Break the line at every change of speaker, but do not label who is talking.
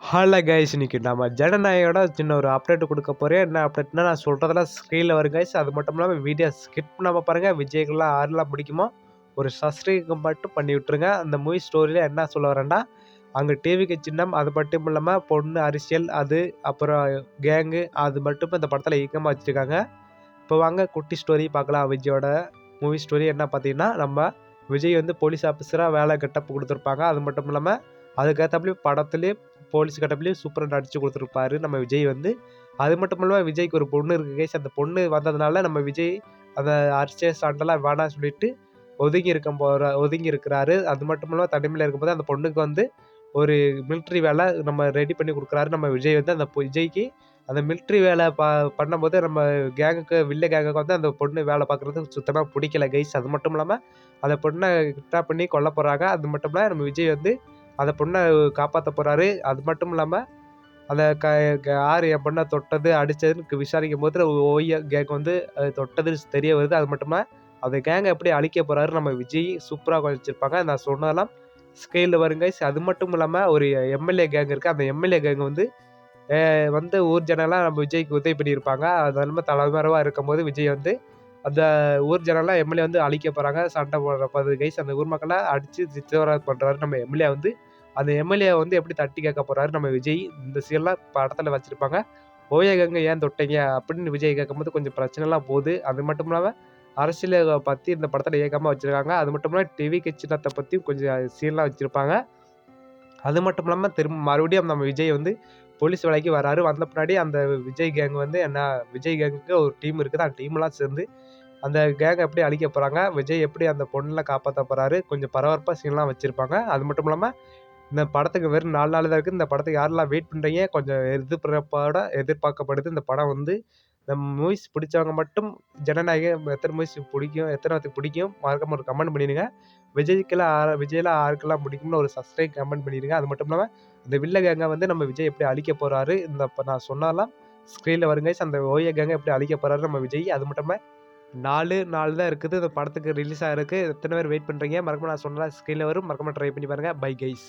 Hello guys, இன்னைக்கு நம்ம ஜனநாயகோட சின்ன ஒரு அப்டேட் கொடுக்க போகிறேன். என்ன அப்டேட்னா, நான் சொல்கிறதெல்லாம் ஸ்க்ரீனில் வரும் கைஸ். அது மட்டும் இல்லாமல் வீடியோ ஸ்கிப் பண்ணாமல் பாருங்கள். விஜய்கெல்லாம் ஆறுலாம் பிடிக்குமோ ஒரு சப்ஸ்கிரைப் மட்டும் பண்ணி விட்டுருங்க. அந்த மூவி ஸ்டோரியில் என்ன சொல்ல வரேன்டா, அங்கே டிவிக்கு சின்னம், அது மட்டும் இல்லாமல் பொண்ணு அரசியல், அது அப்புறம் கேங்கு, அது மட்டும் இந்த படத்தில் இயக்கமாக வச்சுருக்காங்க. இப்போ வாங்க குட்டி ஸ்டோரி பார்க்கலாம். விஜயோட மூவி ஸ்டோரி என்ன பார்த்தீங்கன்னா, நம்ம விஜய் வந்து போலீஸ் ஆஃபீஸராக வேலை கெட்டப்பு கொடுத்துருப்பாங்க. அது மட்டும் இல்லாமல் அதுக்கேற்றபடி படத்துலேயே போலீஸ் கெட்டப்லேயும் சூப்பராக நடிச்சு கொடுத்துருப்பாரு நம்ம விஜய் வந்து. அது மட்டும் இல்லாமல் விஜய்க்கு ஒரு பொண்ணு இருக்குது கைஸ். அந்த பொண்ணு வந்ததுனால நம்ம விஜய் அந்த அரசியல் சண்டைலாம் வேணாம்னு சொல்லிட்டு ஒதுங்கி இருக்கிறாரு. அது மட்டும் இல்லாமல் தனிமையில் இருக்கும்போது அந்த பொண்ணுக்கு வந்து ஒரு மிலிட்ரி வேலை நம்ம ரெடி பண்ணி கொடுக்குறாரு நம்ம விஜய் வந்து. அந்த விஜய்க்கு அந்த மிலிட்ரி வேலை பண்ணும்போது நம்ம வில்ல கேங்குக்கு வந்து அந்த பொண்ணு வேலை பார்க்குறது சுத்தமாக பிடிக்கல கைஸ். அது மட்டும் இல்லாமல் அந்த பொண்ணை கிட்னாப் பண்ணி கொல்ல போகிறாங்க. அது மட்டும் இல்லாமல் நம்ம விஜய் வந்து அந்த பொண்ணை காப்பாற்ற போகிறாரு. அது மட்டும் இல்லாமல் அந்த யார் என் பொண்ணை தொட்டது அடித்ததுன்னு விசாரிக்கும் போது ஓய்ய கேங் வந்து தொட்டது தெரிய வருது. அது மட்டும் இல்லாமல் அந்த கேங்கை எப்படி அழிக்க போகிறாரு நம்ம விஜய் சூப்பராக வச்சுருப்பாங்க. நான் சொன்னதெல்லாம் ஸ்கேலில் வருங்க. அது மட்டும் இல்லாமல் ஒரு எம்எல்ஏ கேங் இருக்குது. அந்த எம்எல்ஏ கேங் வந்து ஊர் ஜனெல்லாம் நம்ம விஜய்க்கு உதவி பண்ணியிருப்பாங்க. அது இல்லாமல் தலைமறைவாக இருக்கும்போது விஜய் வந்து அந்த ஊர் ஜனெல்லாம் எம்எல்ஏ வந்து அழிக்க போகிறாங்க. சண்டை போடுற கைஸ் அந்த ஊர் மக்களை அடித்து சித்திரவதை பண்ணுறாரு நம்ம எம்எல்ஏ வந்து. அந்த எம்எல்ஏ வந்து எப்படி தட்டி கேட்க போகிறாரு நம்ம விஜய். இந்த சீன்லாம் படத்தில் வச்சுருப்பாங்க. ஓய கங்கை ஏன் தொட்டீங்க அப்படின்னு விஜய் கேட்கும்போது கொஞ்சம் பிரச்சனைலாம் போகுது. அது மட்டும் இல்லாமல் அரசியலை பற்றி இந்த படத்தில் இயக்கமாக வச்சுருக்காங்க. அது மட்டும் இல்லாமல் டிவிக்கு சின்னத்தை பற்றியும் கொஞ்சம் சீன்லாம் வச்சுருப்பாங்க. அது மட்டும் இல்லாமல் மறுபடியும் நம்ம விஜய் வந்து போலீஸ் வேலைக்கு வராரு. வந்த பின்னாடி அந்த விஜய் கேங் வந்து விஜய் கேங்குக்கு ஒரு டீம் இருக்குது. அந்த டீம்லாம் சேர்ந்து அந்த கேங்கை எப்படி அழிக்க போகிறாங்க, விஜய் எப்படி அந்த பொண்ணெலாம் காப்பாற்ற போகிறாரு, கொஞ்சம் பரபரப்பாக சீன்லாம் வச்சுருப்பாங்க. அது மட்டும் இல்லாமல் இந்த படத்துக்கு வெறும் 4 நாள் தான் இருக்குது. இந்த படத்துக்கு யாரெல்லாம் வெயிட் பண்ணுறீங்க, கொஞ்சம் எதிர்பார்க்கப்படுது இந்த படம் வந்து. இந்த மூவிஸ் பிடிச்சவங்க மட்டும் ஜனநாயகம் எத்தனை மூவிஸ் பிடிக்கும், எத்தனை பேத்துக்கு பிடிக்கும் மறக்காம ஒரு கமெண்ட் பண்ணிடுங்க. விஜய்லாம் யாருக்கெல்லாம் பிடிக்கும்னு ஒரு சப்ஸ்கிரைப் கமெண்ட் பண்ணிடுங்க. அது மட்டும் இல்லாமல் இந்த வில்ல கேங்கை வந்து நம்ம விஜய் எப்படி அழிக்க போகிறாரு, இப்போ நான் சொன்னாலாம் ஸ்க்ரீனில் வருங்க. அந்த ஓய கேங்கை எப்படி அழிக்க போகிறாரு நம்ம விஜய். அது மட்டும் இல்லாமல் 4 நாள் தான் இருக்குது இந்த படத்துக்கு ரிலீஸ் ஆகிருக்கு. எத்தனை பேர் வெயிட் பண்ணுறீங்க மறக்காம நான் சொன்னலாம் ஸ்க்ரீனில் வரும். மறக்காம ட்ரை பண்ணி பாருங்கள். Bye guys.